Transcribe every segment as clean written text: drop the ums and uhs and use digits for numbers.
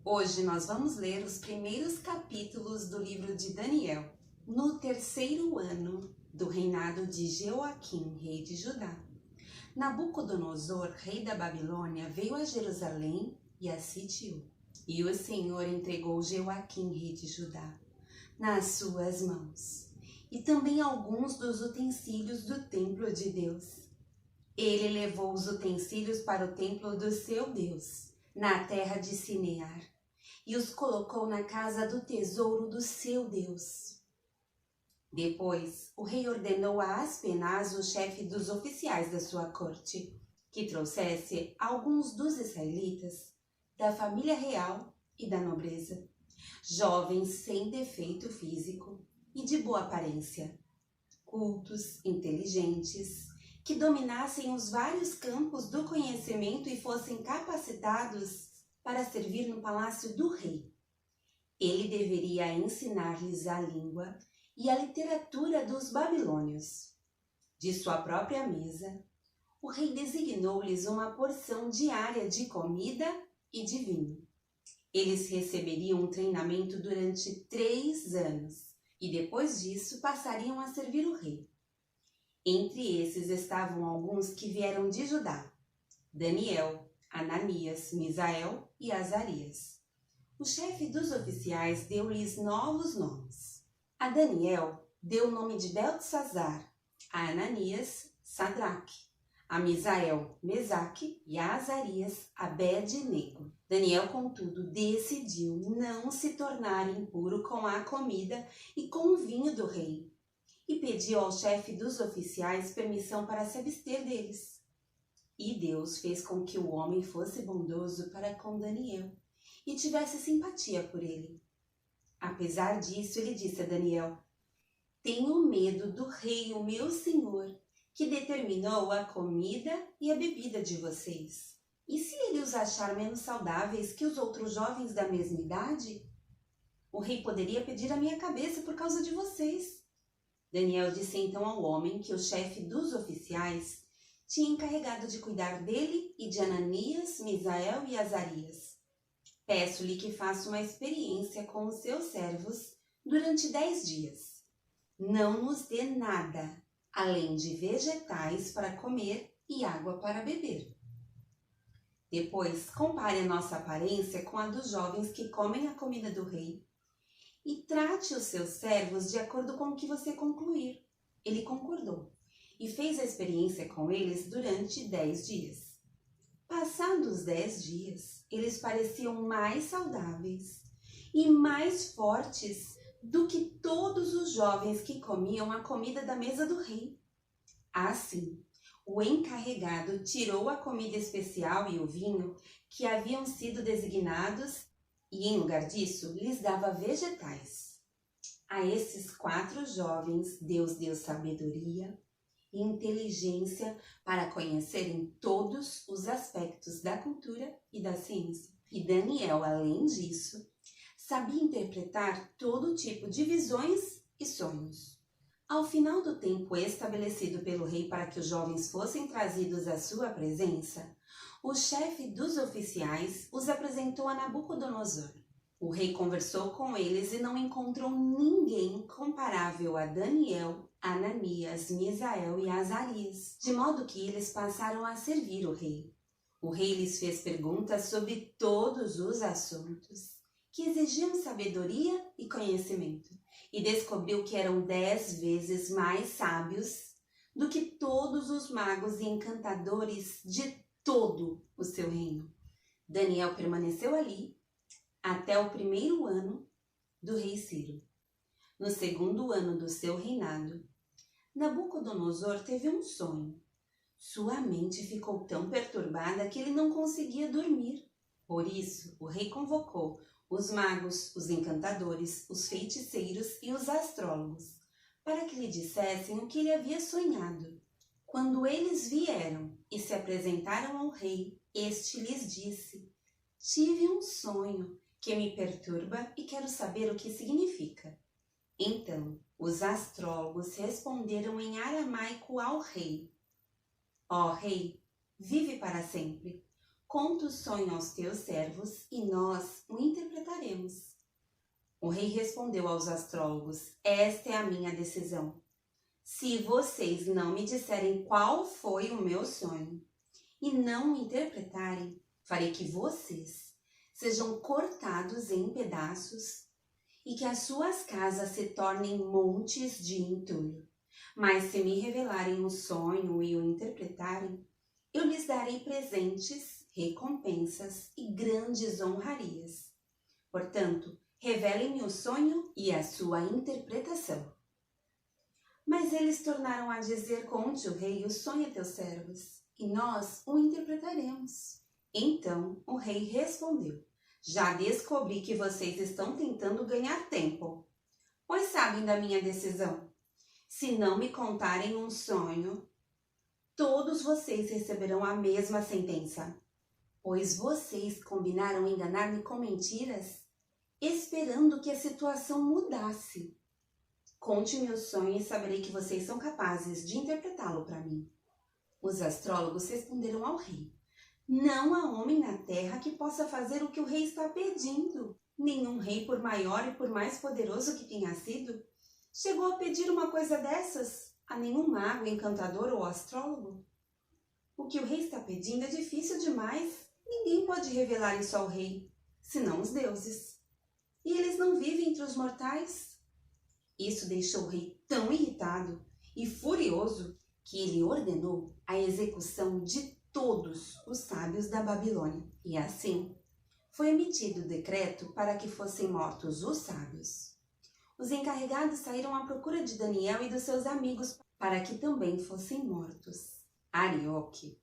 Hoje nós vamos ler os primeiros capítulos do livro de Daniel, no terceiro ano do reinado de Jeoaquim, rei de Judá. Nabucodonosor, rei da Babilônia, veio a Jerusalém e a sitiou. E o Senhor entregou Jeoaquim, rei de Judá, nas suas mãos, e também alguns dos utensílios do templo de Deus. Ele levou os utensílios para o templo do seu Deus, na terra de Sinear, e os colocou na casa do tesouro do seu Deus. Depois, o rei ordenou a Aspenaz, o chefe dos oficiais da sua corte, que trouxesse alguns dos israelitas, da família real e da nobreza, jovens sem defeito físico e de boa aparência, cultos, inteligentes, que dominassem os vários campos do conhecimento e fossem capacitados para servir no palácio do rei. Ele deveria ensinar-lhes a língua e a literatura dos babilônios. De sua própria mesa, o rei designou-lhes uma porção diária de comida e de vinho. Eles receberiam um treinamento durante 3 anos e depois disso passariam a servir o rei. Entre esses estavam alguns que vieram de Judá: Daniel, Ananias, Misael e Azarias. O chefe dos oficiais deu-lhes novos nomes. A Daniel deu o nome de Beltesazar, a Ananias, Sadraque, a Misael, Mesaque e a Azarias, Abed-nego. Daniel, contudo, decidiu não se tornar impuro com a comida e com o vinho do rei, e pediu ao chefe dos oficiais permissão para se abster deles. E Deus fez com que o homem fosse bondoso para com Daniel e tivesse simpatia por ele. Apesar disso, ele disse a Daniel: tenho medo do rei, o meu senhor, que determinou a comida e a bebida de vocês. E se ele os achar menos saudáveis que os outros jovens da mesma idade? O rei poderia pedir a minha cabeça por causa de vocês. Daniel disse então ao homem que o chefe dos oficiais tinha encarregado de cuidar dele e de Ananias, Misael e Azarias: peço-lhe que faça uma experiência com os seus servos durante 10 dias. Não nos dê nada, além de vegetais para comer e água para beber. Depois, compare a nossa aparência com a dos jovens que comem a comida do rei e trate os seus servos de acordo com o que você concluir. Ele concordou e fez a experiência com eles durante 10 dias. Passados os 10 dias, eles pareciam mais saudáveis e mais fortes do que todos os jovens que comiam a comida da mesa do rei. Assim, o encarregado tirou a comida especial e o vinho que haviam sido designados e, em lugar disso, lhes dava vegetais. A esses 4 jovens, Deus deu sabedoria e inteligência para conhecerem todos os aspectos da cultura e da ciência. E Daniel, além disso, sabia interpretar todo tipo de visões e sonhos. Ao final do tempo estabelecido pelo rei para que os jovens fossem trazidos à sua presença, o chefe dos oficiais os apresentou a Nabucodonosor. O rei conversou com eles e não encontrou ninguém comparável a Daniel, Ananias, Misael e Azarias, de modo que eles passaram a servir o rei. O rei lhes fez perguntas sobre todos os assuntos que exigiam sabedoria e conhecimento, e descobriu que eram 10 vezes mais sábios do que todos os magos e encantadores de todo o seu reino. Daniel permaneceu ali até o 1º ano do rei Ciro. No 2º ano do seu reinado, Nabucodonosor teve um sonho. Sua mente ficou tão perturbada que ele não conseguia dormir. Por isso, o rei convocou os magos, os encantadores, os feiticeiros e os astrólogos, para que lhe dissessem o que ele havia sonhado. Quando eles vieram e se apresentaram ao rei, este lhes disse: tive um sonho que me perturba e quero saber o que significa. Então, os astrólogos responderam em aramaico ao rei: ó rei, vive para sempre. Conta o sonho aos teus servos e nós o interpretamos O rei respondeu aos astrólogos: esta é a minha decisão. Se vocês não me disserem qual foi o meu sonho e não o interpretarem, farei que vocês sejam cortados em pedaços e que as suas casas se tornem montes de entulho. Mas se me revelarem o sonho e o interpretarem, eu lhes darei presentes, recompensas e grandes honrarias. Portanto, revelem-me o sonho e a sua interpretação. Mas eles tornaram a dizer: conte o rei o sonho a teus servos, e nós o interpretaremos. Então o rei respondeu: já descobri que vocês estão tentando ganhar tempo, pois sabem da minha decisão. Se não me contarem um sonho, todos vocês receberão a mesma sentença, pois vocês combinaram enganar-me com mentiras, esperando que a situação mudasse. Conte-me o sonho e saberei que vocês são capazes de interpretá-lo para mim. Os astrólogos responderam ao rei: não há homem na terra que possa fazer o que o rei está pedindo. Nenhum rei, por maior e por mais poderoso que tenha sido, chegou a pedir uma coisa dessas a nenhum mago, encantador ou astrólogo. O que o rei está pedindo é difícil demais. Ninguém pode revelar isso ao rei, senão os deuses. E eles não vivem entre os mortais. Isso deixou o rei tão irritado e furioso que ele ordenou a execução de todos os sábios da Babilônia. E assim, foi emitido o decreto para que fossem mortos os sábios. Os encarregados saíram à procura de Daniel e dos seus amigos para que também fossem mortos. Arioque,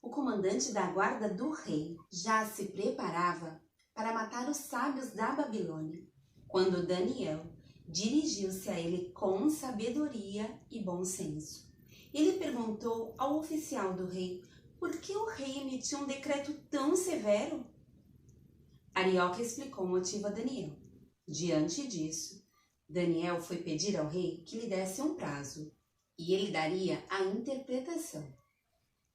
o comandante da guarda do rei, já se preparava para matar os sábios da Babilônia, quando Daniel dirigiu-se a ele com sabedoria e bom senso. Ele perguntou ao oficial do rei por que o rei emitiu um decreto tão severo. Arioque explicou o motivo a Daniel. Diante disso, Daniel foi pedir ao rei que lhe desse um prazo, e ele daria a interpretação.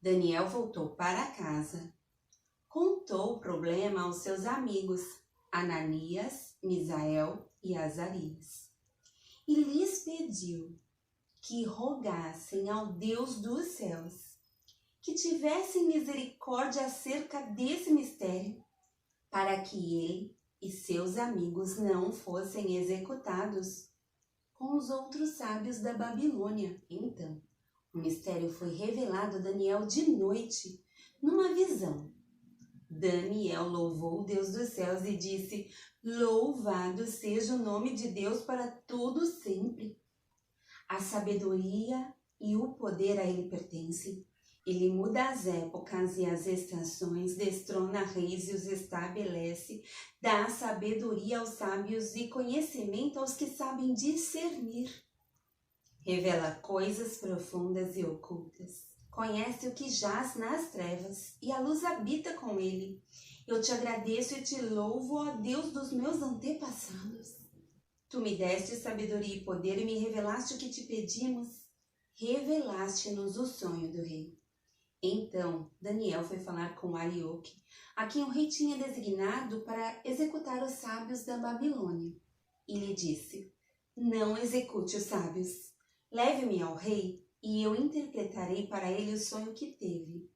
Daniel voltou para casa, contou o problema aos seus amigos Ananias, Misael e Azarias, e lhes pediu que rogassem ao Deus dos céus que tivessem misericórdia acerca desse mistério, para que ele e seus amigos não fossem executados com os outros sábios da Babilônia. Então, o mistério foi revelado a Daniel de noite, numa visão. Daniel louvou o Deus dos céus e disse: louvado seja o nome de Deus para todo sempre. A sabedoria e o poder a ele pertencem. Ele muda as épocas e as estações, destrona reis e os estabelece, dá sabedoria aos sábios e conhecimento aos que sabem discernir. Revela coisas profundas e ocultas. Conhece o que jaz nas trevas e a luz habita com ele. Eu te agradeço e te louvo, ó Deus dos meus antepassados. Tu me deste sabedoria e poder e me revelaste o que te pedimos. Revelaste-nos o sonho do rei. Então Daniel foi falar com Arioque, a quem o rei tinha designado para executar os sábios da Babilônia, e lhe disse: não execute os sábios. Leve-me ao rei e eu interpretarei para ele o sonho que teve.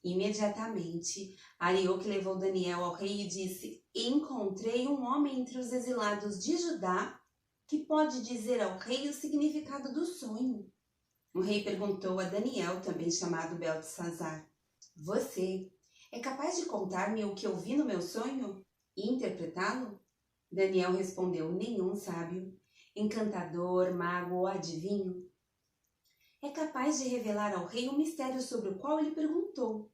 Imediatamente, Arioque levou Daniel ao rei e disse: encontrei um homem entre os exilados de Judá que pode dizer ao rei o significado do sonho. O rei perguntou a Daniel, também chamado Beltesazar: você é capaz de contar-me o que eu vi no meu sonho e interpretá-lo? Daniel respondeu: nenhum sábio, encantador, mago ou adivinho é capaz de revelar ao rei um mistério sobre o qual ele perguntou.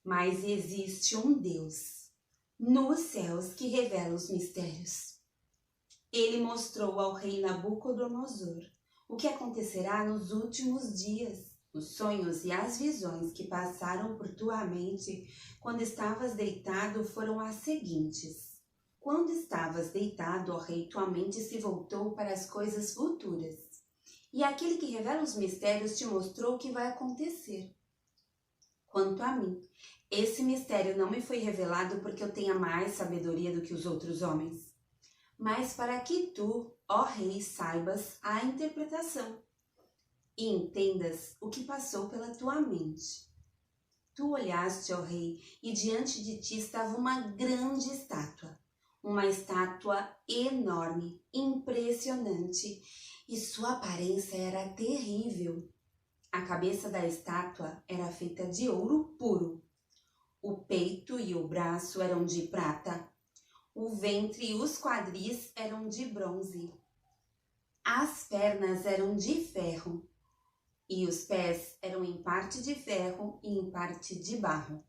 Mas existe um Deus nos céus que revela os mistérios. Ele mostrou ao rei Nabucodonosor o que acontecerá nos últimos dias. Os sonhos e as visões que passaram por tua mente quando estavas deitado foram as seguintes. Quando estavas deitado, ó rei, tua mente se voltou para as coisas futuras. E aquele que revela os mistérios te mostrou o que vai acontecer. Quanto a mim, esse mistério não me foi revelado porque eu tenha mais sabedoria do que os outros homens, mas para que tu, ó rei, saibas a interpretação e entendas o que passou pela tua mente. Tu olhaste, ó rei, e diante de ti estava uma grande estátua, uma estátua enorme, impressionante, e sua aparência era terrível. A cabeça da estátua era feita de ouro puro. O peito e o braço eram de prata. O ventre e os quadris eram de bronze. As pernas eram de ferro. E os pés eram em parte de ferro e em parte de barro.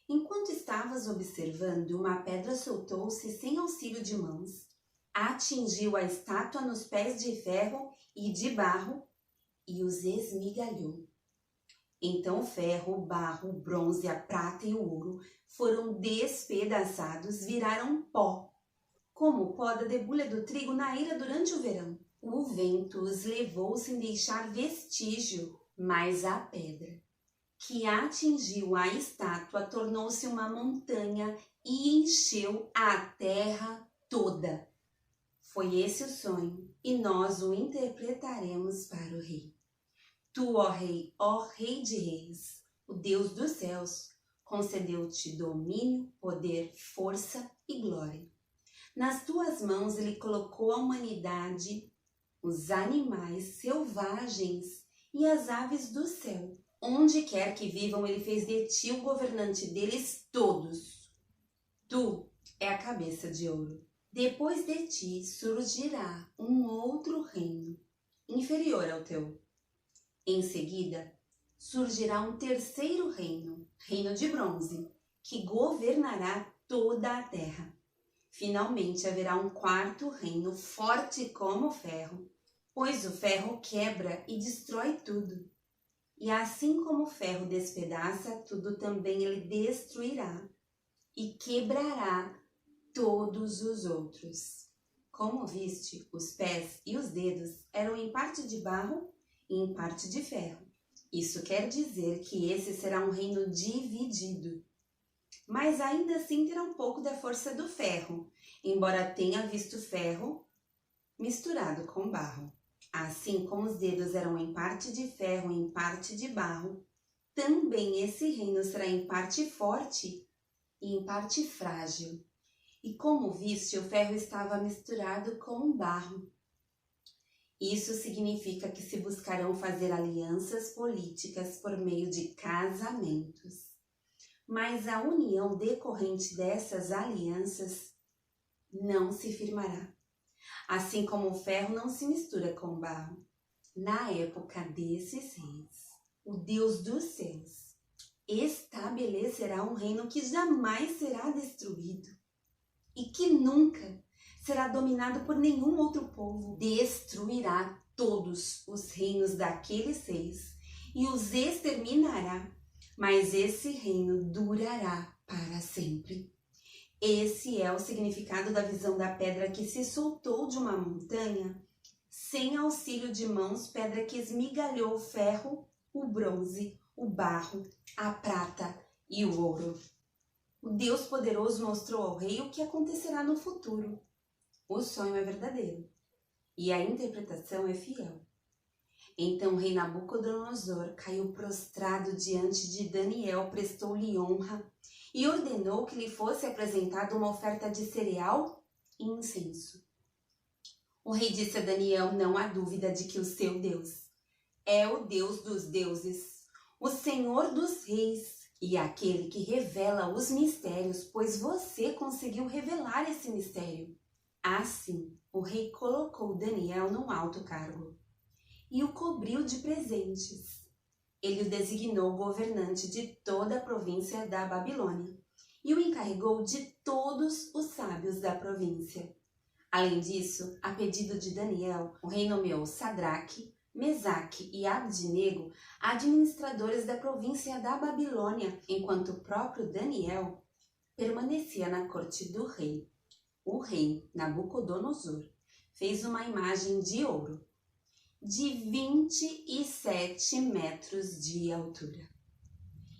Enquanto estavas observando, uma pedra soltou-se sem auxílio de mãos, atingiu a estátua nos pés de ferro e de barro e os esmigalhou. Então o ferro, o barro, o bronze, a prata e o ouro foram despedaçados, viraram pó, como o pó da debulha do trigo na eira durante o verão. O vento os levou sem deixar vestígio, mas a pedra que atingiu a estátua tornou-se uma montanha e encheu a terra toda. Foi esse o sonho, e nós o interpretaremos para o rei. Tu, ó rei de reis, o Deus dos céus, concedeu-te domínio, poder, força e glória. Nas tuas mãos ele colocou a humanidade, os animais selvagens e as aves do céu. Onde quer que vivam, ele fez de ti o governante deles todos. Tu é a cabeça de ouro. Depois de ti surgirá um outro reino, inferior ao teu. Em seguida, surgirá um terceiro reino, reino de bronze, que governará toda a terra. Finalmente haverá um quarto reino, forte como o ferro, pois o ferro quebra e destrói tudo. E assim como o ferro despedaça tudo, também ele destruirá e quebrará todos os outros. Como viste, os pés e os dedos eram em parte de barro e em parte de ferro. Isso quer dizer que esse será um reino dividido. Mas ainda assim terá um pouco da força do ferro, embora tenha visto ferro misturado com barro. Assim como os dedos eram em parte de ferro e em parte de barro, também esse reino será em parte forte e em parte frágil. E como viste, o ferro estava misturado com o barro. Isso significa que se buscarão fazer alianças políticas por meio de casamentos. Mas a união decorrente dessas alianças não se firmará. Assim como o ferro não se mistura com o barro. Na época desses reis, o Deus dos céus estabelecerá um reino que jamais será destruído e que nunca será dominado por nenhum outro povo. Destruirá todos os reinos daqueles reis e os exterminará, mas esse reino durará para sempre. Esse é o significado da visão da pedra que se soltou de uma montanha, sem auxílio de mãos, pedra que esmigalhou o ferro, o bronze, o barro, a prata e o ouro. O Deus poderoso mostrou ao rei o que acontecerá no futuro. O sonho é verdadeiro e a interpretação é fiel. Então o rei Nabucodonosor caiu prostrado diante de Daniel, prestou-lhe honra e ordenou que lhe fosse apresentada uma oferta de cereal e incenso. O rei disse a Daniel: não há dúvida de que o seu Deus é o Deus dos deuses, o Senhor dos reis e aquele que revela os mistérios, pois você conseguiu revelar esse mistério. Assim, o rei colocou Daniel num alto cargo e o cobriu de presentes. Ele o designou governante de toda a província da Babilônia e o encarregou de todos os sábios da província. Além disso, a pedido de Daniel, o rei nomeou Sadraque, Mesaque e Abdinego administradores da província da Babilônia, enquanto o próprio Daniel permanecia na corte do rei. O rei Nabucodonosor fez uma imagem de ouro de 27 metros de altura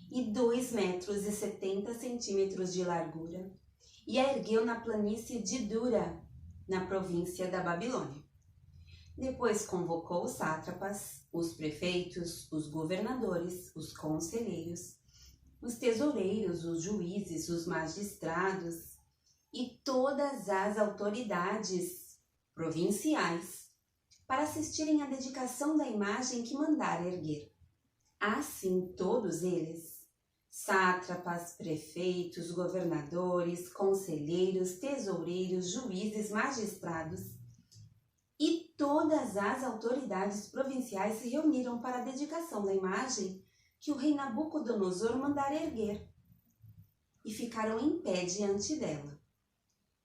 e 2 metros e 70 centímetros de largura, e a ergueu na planície de Dura. na província da Babilônia. Depois convocou os sátrapas, os prefeitos, os governadores, os conselheiros, os tesoureiros, os juízes, os magistrados e todas as autoridades provinciais para assistirem à dedicação da imagem que mandara erguer. Assim, todos eles, sátrapas, prefeitos, governadores, conselheiros, tesoureiros, juízes, magistrados e todas as autoridades provinciais se reuniram para a dedicação da imagem que o rei Nabucodonosor mandara erguer e ficaram em pé diante dela.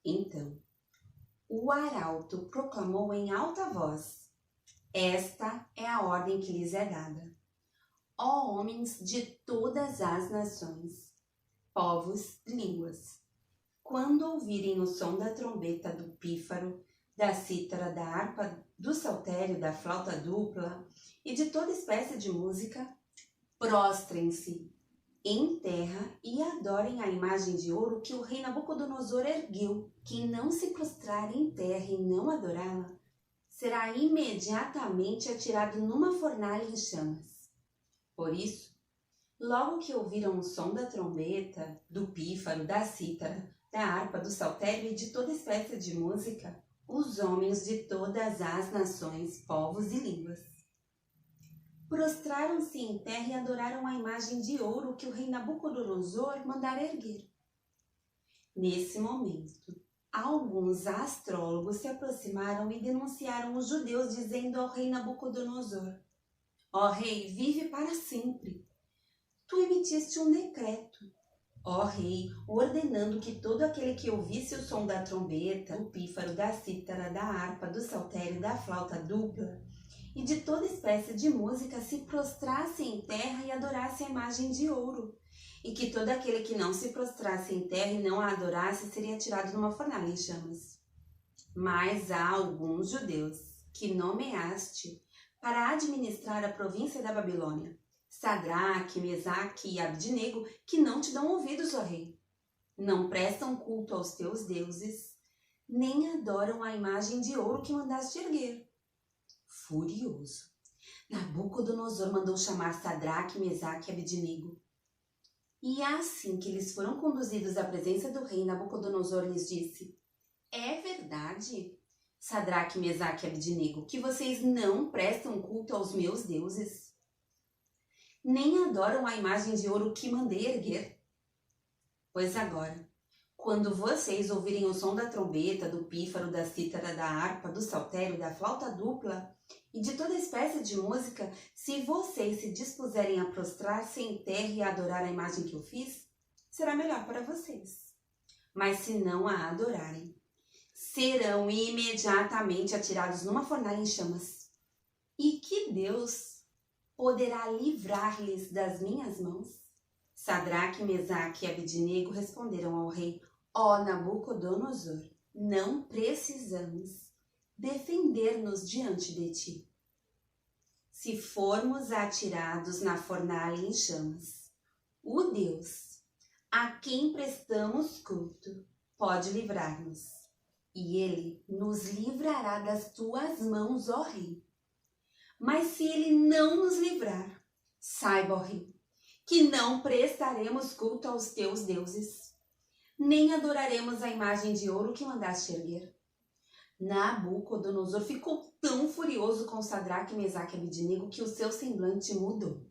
Então, o arauto proclamou em alta voz: Esta é a ordem que lhes é dada. Ó homens de todas as nações, povos e línguas, quando ouvirem o som da trombeta, do pífaro, da cítara, da harpa, do saltério, da flauta dupla e de toda espécie de música, prostrem-se em terra e adorem a imagem de ouro que o rei Nabucodonosor ergueu. Quem não se prostrar em terra e não adorá-la, será imediatamente atirado numa fornalha em chamas. Por isso, logo que ouviram o som da trombeta, do pífaro, da cítara, da harpa, do saltério e de toda espécie de música, os homens de todas as nações, povos e línguas prostraram-se em terra e adoraram a imagem de ouro que o rei Nabucodonosor mandara erguer. Nesse momento, alguns astrólogos se aproximaram e denunciaram os judeus, dizendo ao rei Nabucodonosor: Ó rei, vive para sempre. Tu emitiste um decreto, ó rei, ordenando que todo aquele que ouvisse o som da trombeta, do pífaro, da cítara, da harpa, do saltério, da flauta dupla e de toda espécie de música se prostrasse em terra e adorasse a imagem de ouro, e que todo aquele que não se prostrasse em terra e não a adorasse seria tirado numa fornalha em chamas. Mas há alguns judeus que nomeaste para administrar a província da Babilônia, Sadraque, Mesaque e Abdinego, que não te dão ouvidos, ó rei. Não prestam culto aos teus deuses, nem adoram a imagem de ouro que mandaste erguer. Furioso, Nabucodonosor mandou chamar Sadraque, Mesaque e Abdinego. E assim que eles foram conduzidos à presença do rei, Nabucodonosor lhes disse: É verdade, Sadraque, Mesaque e Abdinego, que vocês não prestam culto aos meus deuses, nem adoram a imagem de ouro que mandei erguer? Pois agora, quando vocês ouvirem o som da trombeta, do pífaro, da cítara, da harpa, do saltério, da flauta dupla e de toda espécie de música, se vocês se dispuserem a prostrar-se em terra e a adorar a imagem que eu fiz, será melhor para vocês. Mas se não a adorarem, serão imediatamente atirados numa fornalha em chamas. E que Deus poderá livrar-lhes das minhas mãos? Sadraque, Mesaque e Abdinego responderam ao rei: Ó Nabucodonosor, não precisamos defender-nos diante de ti. Se formos atirados na fornalha em chamas, o Deus a quem prestamos culto pode livrar-nos, e ele nos livrará das tuas mãos, ó rei. Mas se ele não nos livrar, saiba, ó rei, que não prestaremos culto aos teus deuses, nem adoraremos a imagem de ouro que mandaste erguer. Nabucodonosor ficou tão furioso com Sadraque, Mesaque e Abdinego que o seu semblante mudou.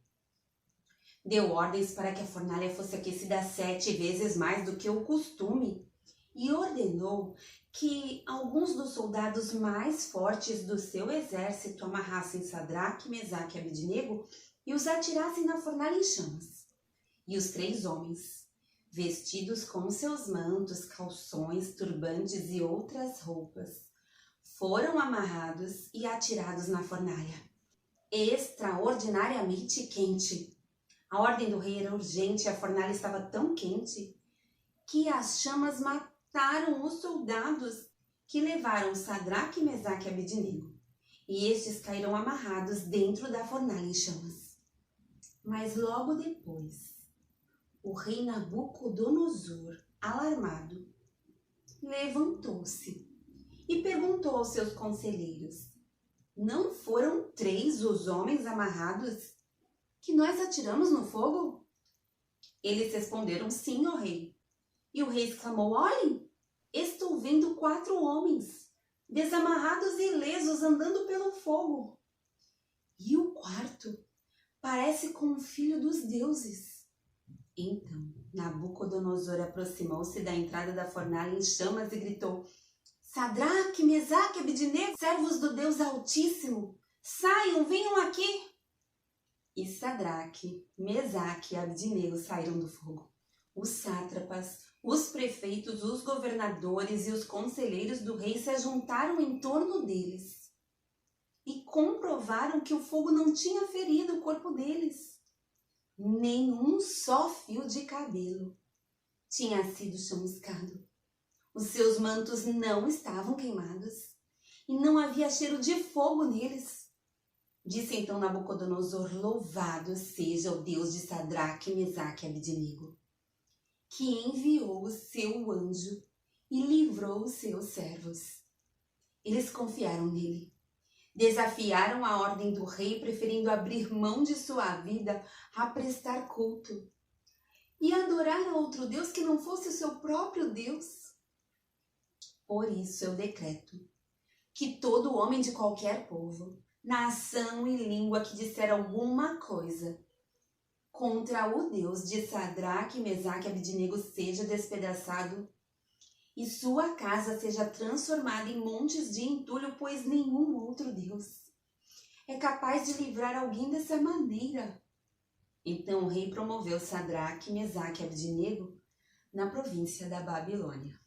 Deu ordens para que a fornalha fosse aquecida 7 vezes mais do que o costume e ordenou que alguns dos soldados mais fortes do seu exército amarrassem Sadraque, Mesaque e Abdinego e os atirassem na fornalha em chamas. E os 3 homens, vestidos com seus mantos, calções, turbantes e outras roupas, foram amarrados e atirados na fornalha, extraordinariamente quente. A ordem do rei era urgente e a fornalha estava tão quente que as chamas mataram os soldados que levaram Sadraque, Mesaque e Abdinego, e estes caíram amarrados dentro da fornalha em chamas. Mas logo depois, o rei Nabucodonosor, alarmado, levantou-se e perguntou aos seus conselheiros: não foram 3 os homens amarrados que nós atiramos no fogo? Eles responderam: sim, ó rei. E o rei exclamou: olhem, estou vendo 4 homens, desamarrados e ilesos, andando pelo fogo. E o quarto parece com o filho dos deuses. Então Nabucodonosor aproximou-se da entrada da fornalha em chamas e gritou: Sadraque, Mesaque e Abidnego, servos do Deus Altíssimo, saiam, venham aqui. E Sadraque, Mesaque e Abidnego saíram do fogo. Os sátrapas, os prefeitos, os governadores e os conselheiros do rei se ajuntaram em torno deles e comprovaram que o fogo não tinha ferido o corpo deles. Nenhum só fio de cabelo tinha sido chamuscado. Os seus mantos não estavam queimados e não havia cheiro de fogo neles. Disse então Nabucodonosor: louvado seja o Deus de Sadraque, Mesaque e Abidnego, que enviou o seu anjo e livrou os seus servos. Eles confiaram nele, desafiaram a ordem do rei, preferindo abrir mão de sua vida a prestar culto e adorar a outro Deus que não fosse o seu próprio Deus. Por isso eu decreto que todo homem de qualquer povo, nação e língua que disser alguma coisa contra o Deus de Sadraque, Mesaque e Abidnego seja despedaçado e sua casa seja transformada em montes de entulho, pois nenhum outro Deus é capaz de livrar alguém dessa maneira. Então o rei promoveu Sadraque, Mesaque e Abidnego na província da Babilônia.